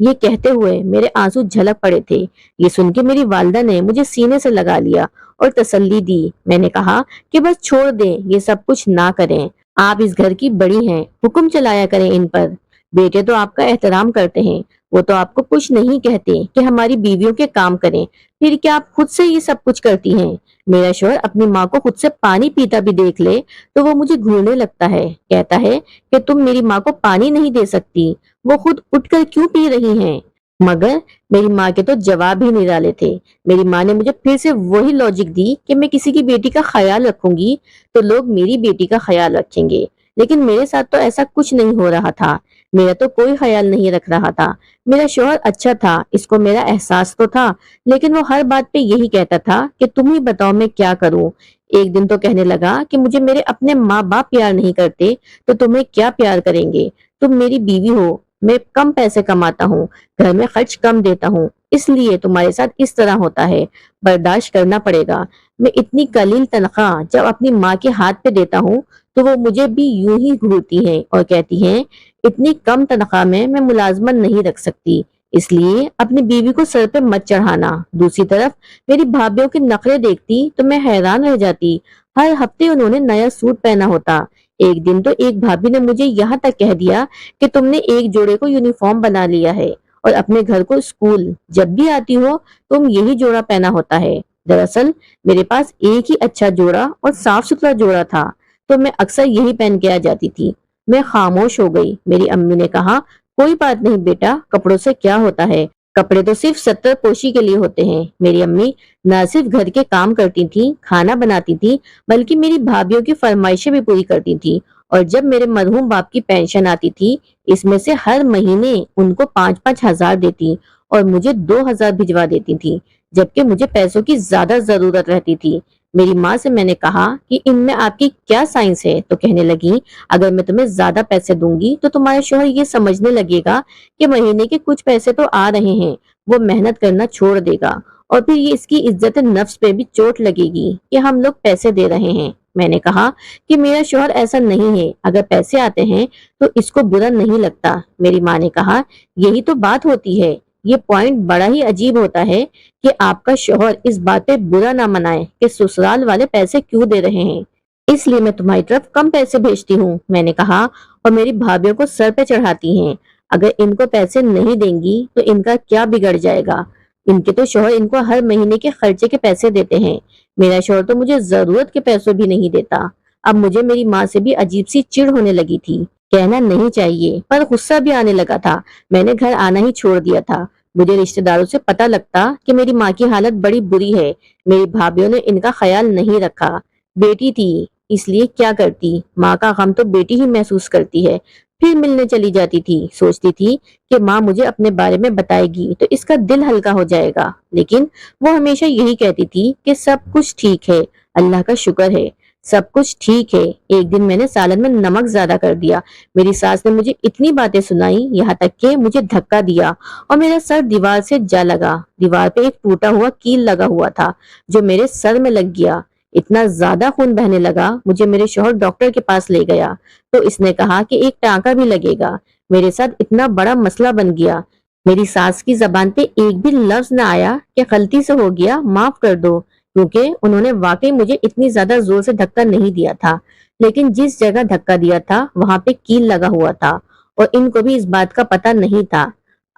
یہ کہتے ہوئے میرے آنسو جھلک پڑے تھے۔ یہ سن کے میری والدہ نے مجھے سینے سے لگا لیا اور تسلی دی۔ میں نے کہا کہ بس چھوڑ دیں، یہ سب کچھ نہ کریں، آپ اس گھر کی بڑی ہیں، حکم چلایا کریں ان پر۔ بیٹے تو آپ کا احترام کرتے ہیں، وہ تو آپ کو کچھ نہیں کہتے کہ ہماری بیویوں کے کام کریں، پھر کیا آپ خود سے یہ سب کچھ کرتی ہیں؟ میرا شوہر اپنی ماں کو خود سے پانی پیتا بھی دیکھ لے تو وہ مجھے گھورنے لگتا ہے، کہتا ہے کہ تم میری ماں کو پانی نہیں دے سکتی، وہ خود اٹھ کر کیوں پی رہی ہیں؟ مگر میری ماں کے تو جواب ہی نرالے تھے۔ میری ماں نے مجھے پھر سے وہی لاجک دی کہ میں کسی کی بیٹی کا خیال رکھوں گی تو لوگ میری بیٹی کا خیال رکھیں گے، لیکن میرے ساتھ تو ایسا کچھ نہیں ہو رہا تھا، میرا تو کوئی خیال نہیں رکھ رہا تھا۔ میرا شوہر اچھا تھا، اس کو میرا احساس تو تھا، لیکن وہ ہر بات پہ یہی کہتا تھا کہ تم ہی بتاؤ میں کیا کروں۔ ایک دن تو کہنے لگا کہ مجھے میرے اپنے ماں باپ پیار نہیں کرتے تو تمہیں کیا پیار کریں گے؟ تم میری بیوی ہو، میں کم پیسے کماتا ہوں، گھر میں خرچ کم دیتا ہوں، اس لیے تمہارے ساتھ اس طرح ہوتا ہے، برداشت کرنا پڑے گا۔ میں اتنی قلیل تنخواہ جب اپنی ماں کے ہاتھ پہ دیتا ہوں تو وہ مجھے بھی یوں ہی گھورتی ہیں اور کہتی ہیں اتنی کم تنخواہ میں ملازمت نہیں رکھ سکتی، اس لیے اپنی بیوی کو سر پہ مت چڑھانا۔ دوسری طرف میری بھابھیوں کے نخرے دیکھتی تو میں حیران رہ جاتی، ہر ہفتے انہوں نے نیا سوٹ پہنا ہوتا۔ ایک دن تو ایک بھابھی نے مجھے یہاں تک کہہ دیا کہ تم نے ایک جوڑے کو یونیفارم بنا لیا ہے اور اپنے گھر کو اسکول جب بھی آتی ہو تم یہی جوڑا پہنا ہوتا ہے۔ دراصل میرے پاس ایک ہی اچھا جوڑا اور صاف ستھرا جوڑا تھا تو میں اکثر یہی پہن کے آ جاتی تھی۔ میں خاموش ہو گئی۔ میری امی نے کہا کوئی بات نہیں بیٹا، کپڑوں سے کیا ہوتا ہے، کپڑے تو صرف ستر پوشی کے لیے ہوتے ہیں۔ میری امی نہ صرف گھر کے کام کرتی تھی، کھانا بناتی تھی، بلکہ میری بھابھیوں کی فرمائشیں بھی پوری کرتی تھی، اور جب میرے مرحوم باپ کی پینشن آتی تھی اس میں سے ہر مہینے ان کو 5,000 دیتی اور مجھے 2,000 بھجوا دیتی تھی، جبکہ مجھے پیسوں کی زیادہ ضرورت رہتی تھی۔ میری ماں سے میں نے کہا کہ ان میں آپ کی کیا سائنس ہے تو کہنے لگی اگر میں تمہیں زیادہ پیسے دوں گی تو تمہارا شوہر یہ سمجھنے لگے گا کہ مہینے کے کچھ پیسے تو آ رہے ہیں، وہ محنت کرنا چھوڑ دے گا، اور پھر یہ اس کی عزت نفس پہ بھی چوٹ لگے گی کہ ہم لوگ پیسے دے رہے ہیں۔ میں نے کہا کہ میرا شوہر ایسا نہیں ہے، اگر پیسے آتے ہیں تو اس کو برا نہیں لگتا۔ میری ماں نے کہا یہی تو بات ہوتی ہے، یہ پوائنٹ بڑا ہی عجیب ہوتا ہے کہ آپ کا شوہر اس بات پہ برا نہ منائے کہ سسرال والے پیسے کیوں دے رہے ہیں، اس لیے میں تمہاری طرف کم پیسے بھیجتی ہوں۔ میں نے کہا اور میری بھابھیوں کو سر پہ چڑھاتی ہیں، اگر ان کو پیسے نہیں دیں گی تو ان کا کیا بگڑ جائے گا؟ ان کے تو شوہر ان کو ہر مہینے کے خرچے کے پیسے دیتے ہیں، میرا شوہر تو مجھے ضرورت کے پیسوں بھی نہیں دیتا۔ اب مجھے میری ماں سے بھی عجیب سی چڑ ہونے لگی تھی، کہنا نہیں چاہیے پر غصہ بھی آنے لگا تھا۔ میں نے گھر آنا ہی چھوڑ دیا تھا۔ مجھے رشتہ داروں سے پتہ لگتا کہ میری ماں کی حالت بڑی بری ہے، میری بھابھیوں نے ان کا خیال نہیں رکھا۔ بیٹی تھی اس لیے کیا کرتی، ماں کا غم تو بیٹی ہی محسوس کرتی ہے۔ پھر ملنے چلی جاتی تھی، سوچتی تھی کہ ماں مجھے اپنے بارے میں بتائے گی تو اس کا دل ہلکا ہو جائے گا، لیکن وہ ہمیشہ یہی کہتی تھی کہ سب کچھ ٹھیک ہے، اللہ کا شکر ہے، سب کچھ ٹھیک ہے۔ ایک دن میں نے سالن میں نمک زیادہ کر دیا، میری ساس نے مجھے اتنی باتیں سنائی یہاں تک کہ مجھے دھکا دیا اور میرا سر دیوار سے جا لگا۔ دیوار پہ ایک ٹوٹا ہوا کیل لگا ہوا تھا جو میرے سر میں لگ گیا، اتنا زیادہ خون بہنے لگا، مجھے میرے شوہر ڈاکٹر کے پاس لے گیا تو اس نے کہا کہ ایک ٹانکا بھی لگے گا۔ میرے ساتھ اتنا بڑا مسئلہ بن گیا، میری ساس کی زبان پہ ایک بھی لفظ نہ آیا کہ غلطی سے ہو گیا معاف کر دو، کیونکہ انہوں نے واقعی مجھے اتنی زیادہ زور سے دھکا نہیں دیا تھا، لیکن جس جگہ دھکا دیا تھا وہاں پہ کیل لگا ہوا تھا اور ان کو بھی اس بات کا پتہ نہیں تھا۔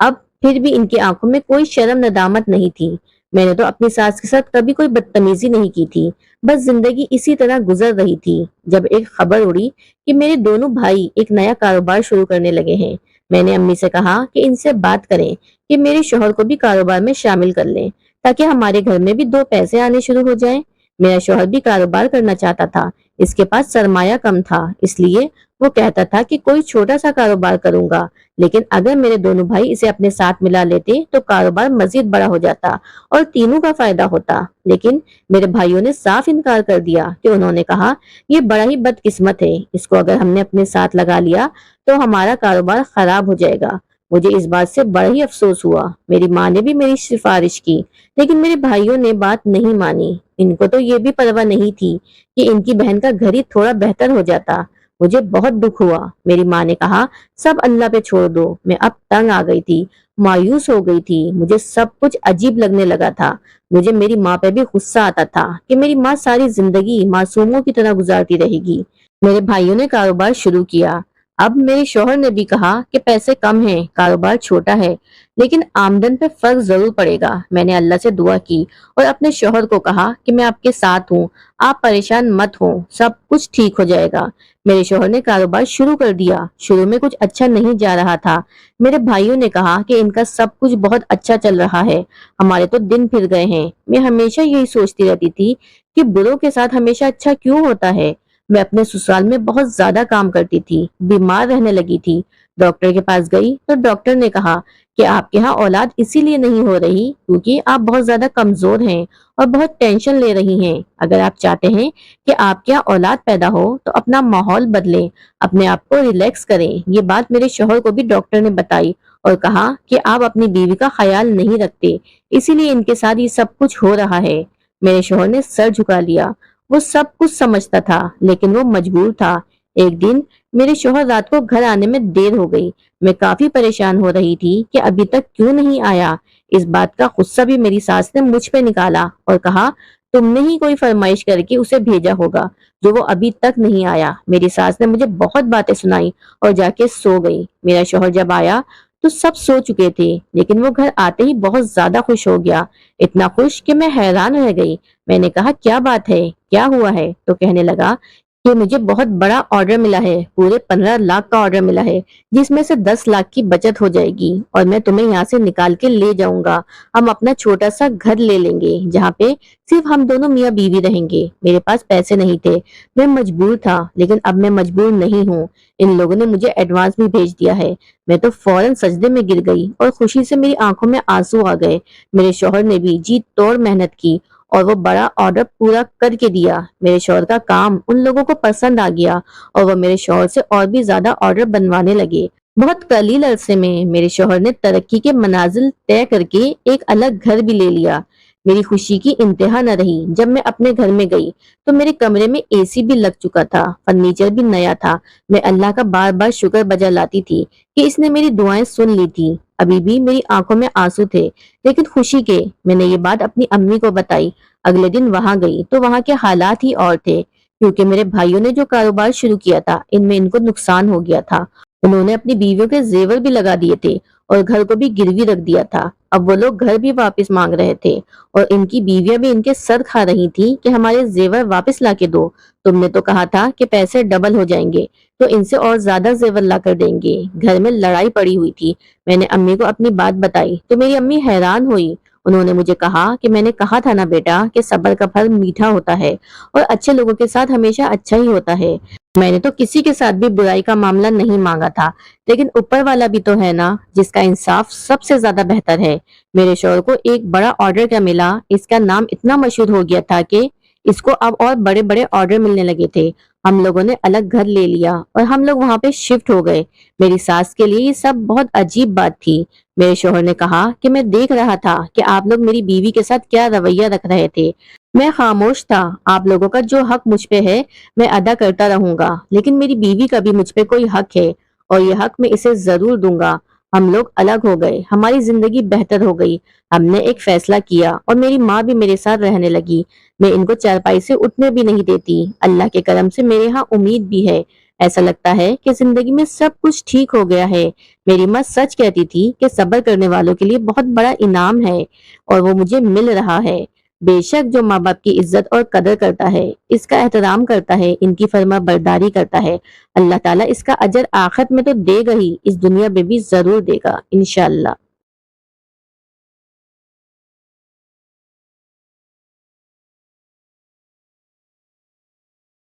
اب پھر بھی ان کی آنکھوں میں کوئی شرم ندامت نہیں تھی۔ میں نے تو اپنی ساس کے ساتھ کبھی کوئی بدتمیزی نہیں کی تھی، بس زندگی اسی طرح گزر رہی تھی جب ایک خبر اڑی کہ میرے دونوں بھائی ایک نیا کاروبار شروع کرنے لگے ہیں۔ میں نے امی سے کہا کہ ان سے بات کریں کہ میرے شوہر کو بھی کاروبار میں شامل کر لیں تاکہ ہمارے گھر میں بھی دو پیسے آنے شروع ہو جائیں۔ میرا شوہر بھی کاروبار کرنا چاہتا تھا، اس کے پاس سرمایہ کم تھا، اس لیے وہ کہتا تھا کہ کوئی چھوٹا سا کاروبار کروں گا، لیکن اگر میرے دونوں بھائی اسے اپنے ساتھ ملا لیتے تو کاروبار مزید بڑا ہو جاتا اور تینوں کا فائدہ ہوتا۔ لیکن میرے بھائیوں نے صاف انکار کر دیا کہ انہوں نے کہا یہ بڑا ہی بدقسمت ہے، اس کو اگر ہم نے اپنے ساتھ لگا لیا تو ہمارا کاروبار خراب ہو جائے گا۔ مجھے اس بات سے بڑا ہی افسوس ہوا۔ میری ماں نے بھی میری سفارش کی لیکن میرے بھائیوں نے بات نہیں مانی، ان کو تو یہ بھی پرواہ نہیں تھی کہ ان کی بہن کا گھر ہی تھوڑا بہتر ہو جاتا۔ مجھے بہت دکھ ہوا۔ میری ماں نے کہا سب اللہ پہ چھوڑ دو۔ میں اب تنگ آ گئی تھی مایوس ہو گئی تھی، مجھے سب کچھ عجیب لگنے لگا تھا۔ مجھے میری ماں پہ بھی غصہ آتا تھا کہ میری ماں ساری زندگی معصوموں کی طرح گزارتی رہے گی۔ میرے بھائیوں نے کاروبار شروع کیا۔ اب میرے شوہر نے بھی کہا کہ پیسے کم ہیں، کاروبار چھوٹا ہے، لیکن آمدن پہ فرق ضرور پڑے گا۔ میں نے اللہ سے دعا کی اور اپنے شوہر کو کہا کہ میں آپ کے ساتھ ہوں، آپ پریشان مت ہوں، سب کچھ ٹھیک ہو جائے گا۔ میرے شوہر نے کاروبار شروع کر دیا۔ شروع میں کچھ اچھا نہیں جا رہا تھا۔ میرے بھائیوں نے کہا کہ ان کا سب کچھ بہت اچھا چل رہا ہے، ہمارے تو دن پھر گئے ہیں۔ میں ہمیشہ یہی سوچتی رہتی تھی کہ بروں کے ساتھ ہمیشہ اچھا کیوں ہوتا ہے۔ میں اپنے سسرال میں بہت زیادہ کام کرتی تھی، بیمار رہنے لگی تھی۔ ڈاکٹر کے پاس گئی تو ڈاکٹر نے کہا کہ آپ کے ہاں اولاد اسی لیے نہیں ہو رہی کیونکہ آپ بہت زیادہ کمزور ہیں اور بہت ٹینشن لے رہی ہیں۔ اگر آپ چاہتے ہیں کہ آپ کے یہاں اولاد پیدا ہو تو اپنا ماحول بدلیں، اپنے آپ کو ریلیکس کریں۔ یہ بات میرے شوہر کو بھی ڈاکٹر نے بتائی اور کہا کہ آپ اپنی بیوی کا خیال نہیں رکھتے، اسی لیے ان کے ساتھ یہ سب کچھ ہو رہا ہے۔ میرے شوہر نے سر جھکا لیا۔ وہ سب کچھ سمجھتا تھا لیکن وہ مجبور تھا۔ ایک دن میرے شوہر رات کو گھر آنے میں دیر ہو گئی۔ میں کافی پریشان ہو رہی تھی کہ ابھی تک کیوں نہیں آیا۔ اس بات کا غصہ بھی میری ساس نے مجھ پہ نکالا اور کہا تم نے ہی کوئی فرمائش کر کے اسے بھیجا ہوگا جو وہ ابھی تک نہیں آیا۔ میری ساس نے مجھے بہت باتیں سنائی اور جا کے سو گئی۔ میرا شوہر جب آیا تو سب سو چکے تھے لیکن وہ گھر آتے ہی بہت زیادہ خوش ہو گیا، اتنا خوش کہ میں حیران رہ گئی۔ میں نے کہا کیا بات ہے، کیا ہوا ہے؟ تو کہنے لگا کہ مجھے بہت بڑا آرڈر ملا ہے، پورے 15 لاکھ کا آرڈر ملا ہے، جس میں سے 10 لاکھ کی بچت ہو جائے گی اور میں تمہیں یہاں سے نکال کے لے جاؤں گا۔ ہم اپنا چھوٹا سا گھر لے لیں گے جہاں پہ صرف ہم دونوں میاں بیوی رہیں گے۔ میرے پاس پیسے نہیں تھے، میں مجبور تھا، لیکن اب میں مجبور نہیں ہوں۔ ان لوگوں نے مجھے ایڈوانس بھی بھیج دیا ہے۔ میں تو فوراً سجدے میں گر گئی اور خوشی سے میری آنکھوں میں آنسو آ گئے۔ میرے شوہر نے بھی جی توڑ محنت کی اور وہ بڑا آرڈر پورا کر کے دیا۔ میرے شوہر کا کام ان لوگوں کو پسند آ گیا اور وہ میرے شوہر سے اور بھی زیادہ آرڈر بنوانے لگے۔ بہت قلیل عرصے میں میرے شوہر نے ترقی کے منازل طے کر کے ایک الگ گھر بھی لے لیا۔ میری خوشی کی انتہا نہ رہی۔ جب میں اپنے گھر میں گئی تو میرے کمرے میں اے سی بھی لگ چکا تھا، فرنیچر بھی نیا تھا۔ میں اللہ کا بار بار شکر بجا لاتی تھی کہ اس نے میری دعائیں سن لی تھی۔ ابھی بھی میری آنکھوں میں آنسو تھے لیکن خوشی کے۔ میں نے یہ بات اپنی امی کو بتائی۔ اگلے دن وہاں گئی تو وہاں کے حالات ہی اور تھے کیونکہ میرے بھائیوں نے جو کاروبار شروع کیا تھا ان کو نقصان ہو گیا تھا۔ انہوں نے اپنی بیویوں کے زیور بھی لگا دیے تھے اور گھر کو بھی گروی رکھ دیا تھا۔ اب وہ لوگ گھر بھی واپس مانگ رہے تھے اور ان کی بیویاں بھی ان کے سر کھا رہی تھی کہ ہمارے زیور واپس لا کے دو، تم نے تو کہا تھا کہ پیسے ڈبل ہو جائیں گے تو ان سے اور زیادہ زیور لا کر دیں گے۔ گھر میں لڑائی پڑی ہوئی تھی۔ میں نے امی کو اپنی بات بتائی تو میری امی حیران ہوئی۔ انہوں نے مجھے کہا کہ میں نے کہا تھا نا بیٹا کہ صبر کا پھل میٹھا ہوتا ہے اور اچھے لوگوں کے ساتھ ہمیشہ اچھا ہی ہوتا ہے۔ میں نے تو کسی کے ساتھ بھی برائی کا معاملہ نہیں مانگا تھا، لیکن اوپر والا بھی تو ہے نا جس کا انصاف سب سے زیادہ بہتر ہے۔ میرے شوہر کو ایک بڑا آرڈر کیا ملا، اس کا نام اتنا مشہور ہو گیا تھا کہ اس کو اب اور بڑے بڑے آرڈر ملنے لگے تھے۔ ہم لوگوں نے الگ گھر لے لیا اور ہم لوگ وہاں پہ شفٹ ہو گئے۔ میری ساس کے لیے یہ سب بہت عجیب بات تھی۔ میرے شوہر نے کہا کہ میں دیکھ رہا تھا کہ آپ لوگ میری بیوی کے ساتھ کیا رویہ رکھ رہے تھے، میں خاموش تھا۔ آپ لوگوں کا جو حق مجھ پہ ہے میں ادا کرتا رہوں گا، لیکن میری بیوی کا بھی مجھ پہ کوئی حق ہے اور یہ حق میں اسے ضرور دوں گا۔ ہم لوگ الگ ہو گئے، ہماری زندگی بہتر ہو گئی۔ ہم نے ایک فیصلہ کیا اور میری ماں بھی میرے ساتھ رہنے لگی۔ میں ان کو چارپائی سے اٹھنے بھی نہیں دیتی۔ اللہ کے کرم سے میرے ہاں امید بھی ہے۔ ایسا لگتا ہے کہ زندگی میں سب کچھ ٹھیک ہو گیا ہے۔ میری ماں سچ کہتی تھی کہ صبر کرنے والوں کے لیے بہت بڑا انعام ہے اور وہ مجھے مل رہا ہے۔ بے شک جو ماں باپ کی عزت اور قدر کرتا ہے، اس کا احترام کرتا ہے، ان کی فرما برداری کرتا ہے، اللہ تعالیٰ اس کا اجر آخرت میں تو دے گا ہی، اس دنیا میں بھی ضرور دے گا انشاءاللہ۔